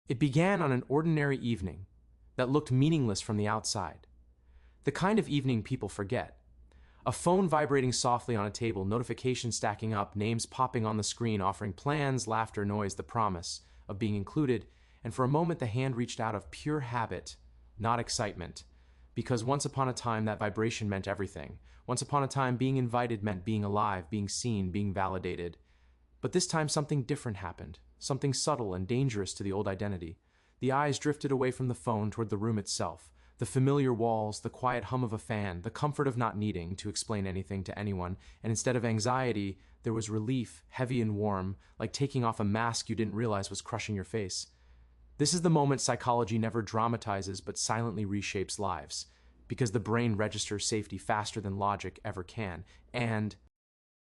It began on an ordinary evening that looked meaningless from the outside. The kind of evening people forget. A phone vibrating softly on a table, notifications stacking up, names popping on the screen offering plans, laughter, noise, the promise of being included, and for a moment the hand reached out of pure habit, not excitement. Because once upon a time that vibration meant everything. Once upon a time being invited meant being alive, being seen, being validated. But this time something different happened, something subtle and dangerous to the old identity. The eyes drifted away from the phone toward the room itself. The familiar walls, the quiet hum of a fan, the comfort of not needing to explain anything to anyone, and instead of anxiety, there was relief, heavy and warm, like taking off a mask you didn't realize was crushing your face. This is the moment psychology never dramatizes but silently reshapes lives, because the brain registers safety faster than logic ever can, and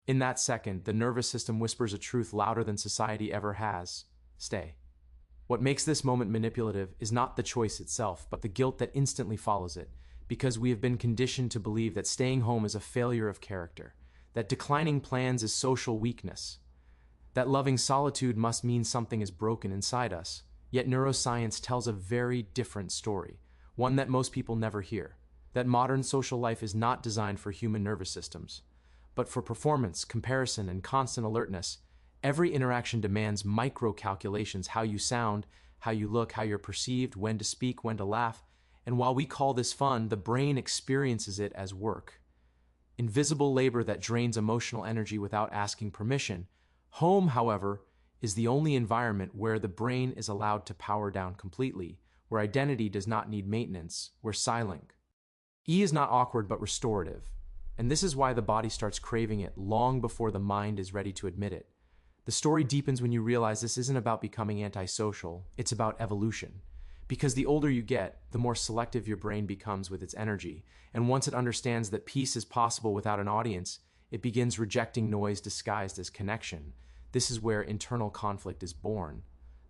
in that second, the nervous system whispers a truth louder than society ever has. Stay. What makes this moment manipulative is not the choice itself, but the guilt that instantly follows it, because we have been conditioned to believe that staying home is a failure of character, that declining plans is social weakness, that loving solitude must mean something is broken inside us. Yet neuroscience tells a very different story, one that most people never hear, that modern social life is not designed for human nervous systems, but for performance, comparison, and constant alertness. Every interaction demands micro-calculations: how you sound, how you look, how you're perceived, when to speak, when to laugh. And while we call this fun, the brain experiences it as work. Invisible labor that drains emotional energy without asking permission. Home, however, is the only environment where the brain is allowed to power down completely, where identity does not need maintenance, where silent. Is not awkward but restorative. And this is why the body starts craving it long before the mind is ready to admit it. The story deepens when you realize this isn't about becoming antisocial, it's about evolution. Because the older you get, the more selective your brain becomes with its energy, and once it understands that peace is possible without an audience, it begins rejecting noise disguised as connection. This is where internal conflict is born.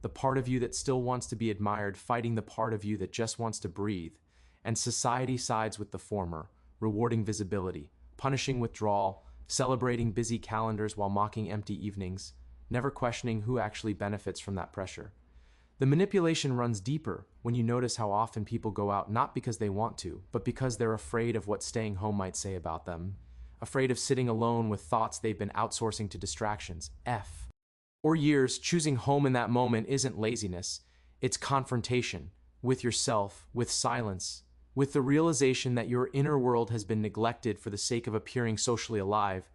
The part of you that still wants to be admired fighting the part of you that just wants to breathe. And society sides with the former, rewarding visibility, punishing withdrawal, celebrating busy calendars while mocking empty evenings, never questioning who actually benefits from that pressure. The manipulation runs deeper when you notice how often people go out not because they want to, but because they're afraid of what staying home might say about them, afraid of sitting alone with thoughts they've been outsourcing to distractions, or years. Choosing home in that moment isn't laziness, it's confrontation with yourself, with silence, with the realization that your inner world has been neglected for the sake of appearing socially alive.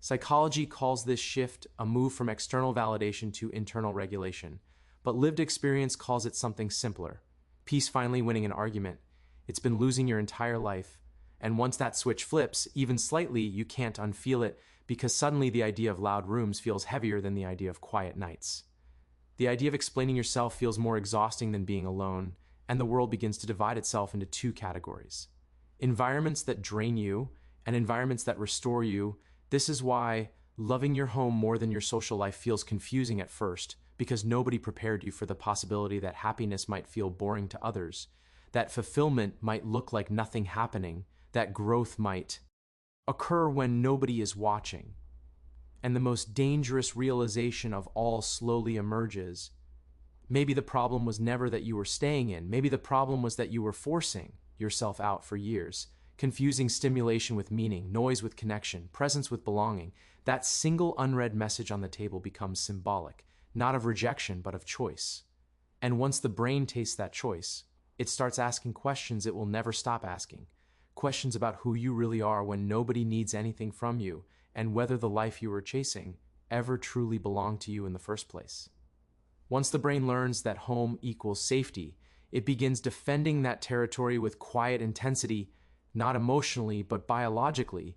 Psychology calls this shift a move from external validation to internal regulation, but lived experience calls it something simpler. Peace finally winning an argument. It's been losing your entire life, and once that switch flips, even slightly, you can't unfeel it, because suddenly the idea of loud rooms feels heavier than the idea of quiet nights. The idea of explaining yourself feels more exhausting than being alone, and the world begins to divide itself into two categories: environments that drain you and environments that restore you. This is why loving your home more than your social life feels confusing at first, because nobody prepared you for the possibility that happiness might feel boring to others, that fulfillment might look like nothing happening, that growth might occur when nobody is watching. And the most dangerous realization of all slowly emerges. Maybe the problem was never that you were staying in. Maybe the problem was that you were forcing yourself out for years, confusing stimulation with meaning, noise with connection, presence with belonging. That single unread message on the table becomes symbolic, not of rejection, but of choice. And once the brain tastes that choice, it starts asking questions it will never stop asking. Questions about who you really are when nobody needs anything from you, and whether the life you were chasing ever truly belonged to you in the first place. Once the brain learns that home equals safety, it begins defending that territory with quiet intensity, not emotionally, but biologically,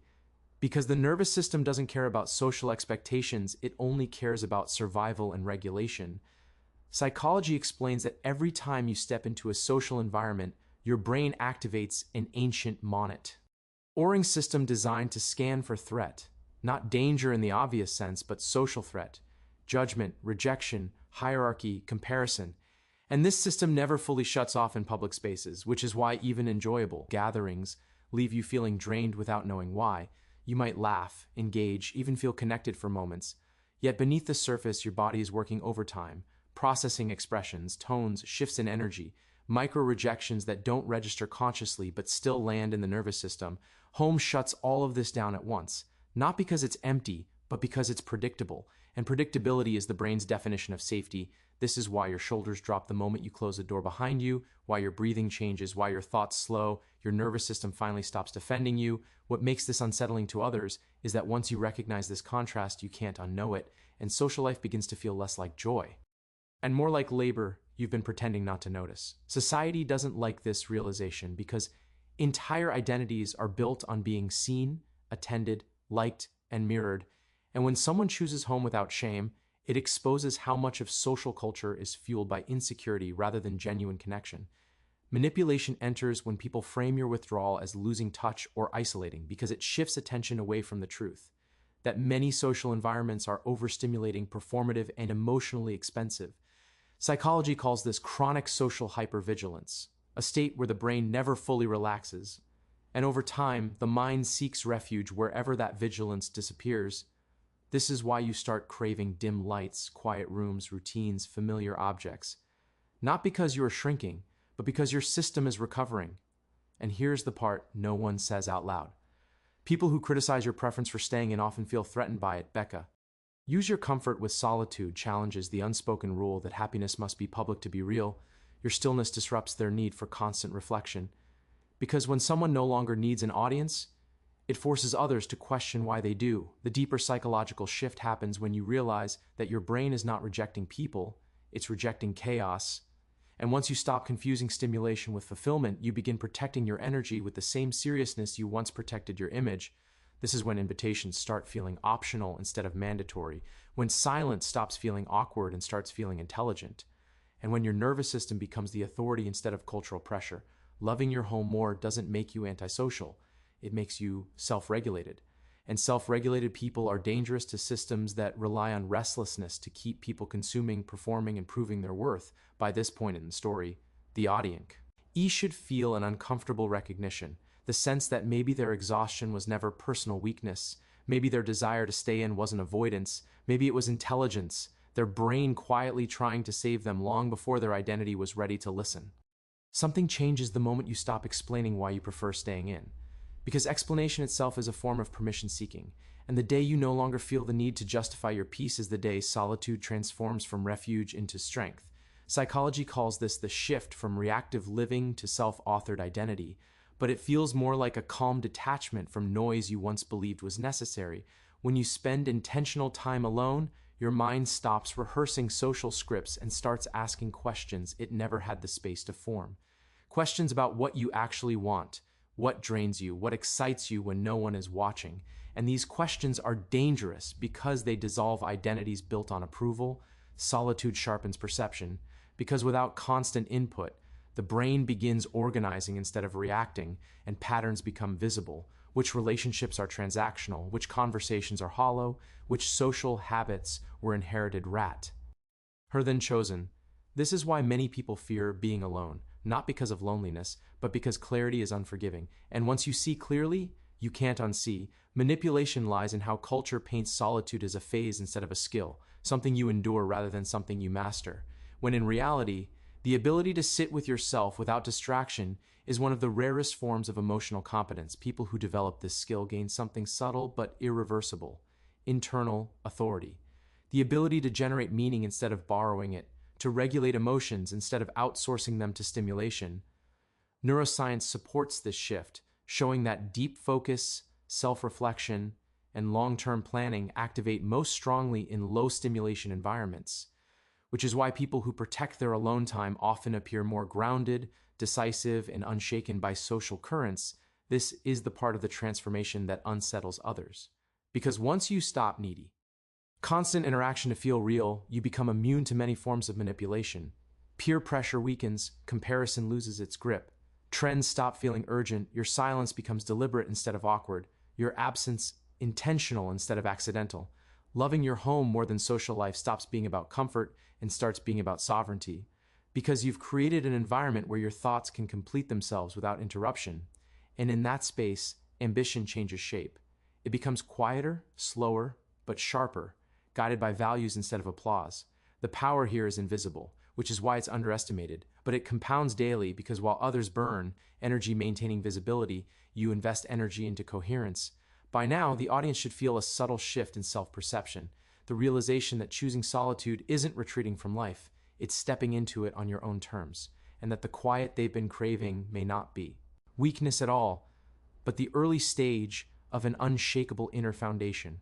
because the nervous system doesn't care about social expectations, it only cares about survival and regulation. Psychology explains that every time you step into a social environment, your brain activates an ancient monet Oring system designed to scan for threat, not danger in the obvious sense, but social threat, judgment, rejection, hierarchy, comparison. And this system never fully shuts off in public spaces, which is why even enjoyable gatherings leave you feeling drained without knowing why. You might laugh, engage, even feel connected for moments, yet beneath the surface your body is working overtime, processing expressions, tones, shifts in energy, micro rejections that don't register consciously but still land in the nervous system. Home shuts all of this down at once, not because it's empty, but because it's predictable. And predictability is the brain's definition of safety. This is why your shoulders drop the moment you close the door behind you, why your breathing changes, why your thoughts slow, your nervous system finally stops defending you. What makes this unsettling to others is that once you recognize this contrast, you can't unknow it, and social life begins to feel less like joy and more like labor you've been pretending not to notice. Society doesn't like this realization because entire identities are built on being seen, attended, liked, and mirrored. And when someone chooses home without shame, it exposes how much of social culture is fueled by insecurity rather than genuine connection. Manipulation enters when people frame your withdrawal as losing touch or isolating because it shifts attention away from the truth that many social environments are overstimulating, performative, and emotionally expensive. Psychology calls this chronic social hypervigilance, a state where the brain never fully relaxes, and over time, the mind seeks refuge wherever that vigilance disappears. This is why you start craving dim lights, quiet rooms, routines, familiar objects. Not because you are shrinking, but because your system is recovering. And here's the part no one says out loud. People who criticize your preference for staying in often feel threatened by it. Becca. Use your comfort with solitude challenges the unspoken rule that happiness must be public to be real. Your stillness disrupts their need for constant reflection. Because when someone no longer needs an audience, it forces others to question why they do. The deeper psychological shift happens when you realize that your brain is not rejecting people, it's rejecting chaos. And once you stop confusing stimulation with fulfillment, you begin protecting your energy with the same seriousness you once protected your image. This is when invitations start feeling optional instead of mandatory, when silence stops feeling awkward and starts feeling intelligent, and when your nervous system becomes the authority instead of cultural pressure. Loving your home more doesn't make you antisocial, it makes you self-regulated. And self-regulated people are dangerous to systems that rely on restlessness to keep people consuming, performing, and proving their worth. By this point in the story, the audience should feel an uncomfortable recognition, the sense that maybe their exhaustion was never personal weakness, maybe their desire to stay in wasn't avoidance, maybe it was intelligence, their brain quietly trying to save them long before their identity was ready to listen. Something changes the moment you stop explaining why you prefer staying in. Because explanation itself is a form of permission seeking, and the day you no longer feel the need to justify your peace is the day solitude transforms from refuge into strength. Psychology calls this the shift from reactive living to self-authored identity, but it feels more like a calm detachment from noise you once believed was necessary. When you spend intentional time alone, your mind stops rehearsing social scripts and starts asking questions it never had the space to form. Questions about what you actually want, what drains you, what excites you when no one is watching. And these questions are dangerous because they dissolve identities built on approval. Solitude sharpens perception, because without constant input, the brain begins organizing instead of reacting, and patterns become visible. Which relationships are transactional, which conversations are hollow, which social habits were inherited rat. Her then chosen. This is why many people fear being alone, not because of loneliness, but because clarity is unforgiving. And once you see clearly, you can't unsee. Manipulation lies in how culture paints solitude as a phase instead of a skill, something you endure rather than something you master. When in reality, the ability to sit with yourself without distraction is one of the rarest forms of emotional competence. People who develop this skill gain something subtle but irreversible: internal authority. The ability to generate meaning instead of borrowing it, to regulate emotions instead of outsourcing them to stimulation. Neuroscience supports this shift, showing that deep focus, self-reflection, and long-term planning activate most strongly in low-stimulation environments, which is why people who protect their alone time often appear more grounded, decisive, and unshaken by social currents. This is the part of the transformation that unsettles others. Because once you stop needing constant interaction to feel real, you become immune to many forms of manipulation. Peer pressure weakens, comparison loses its grip. Trends stop feeling urgent, your silence becomes deliberate instead of awkward, your absence intentional instead of accidental. Loving your home more than social life stops being about comfort and starts being about sovereignty, because you've created an environment where your thoughts can complete themselves without interruption. And in that space, ambition changes shape. It becomes quieter, slower, but sharper, guided by values instead of applause. The power here is invisible, which is why it's underestimated, but it compounds daily because while others burn energy maintaining visibility, you invest energy into coherence. By now, the audience should feel a subtle shift in self-perception, the realization that choosing solitude isn't retreating from life, it's stepping into it on your own terms, and that the quiet they've been craving may not be weakness at all, but the early stage of an unshakable inner foundation.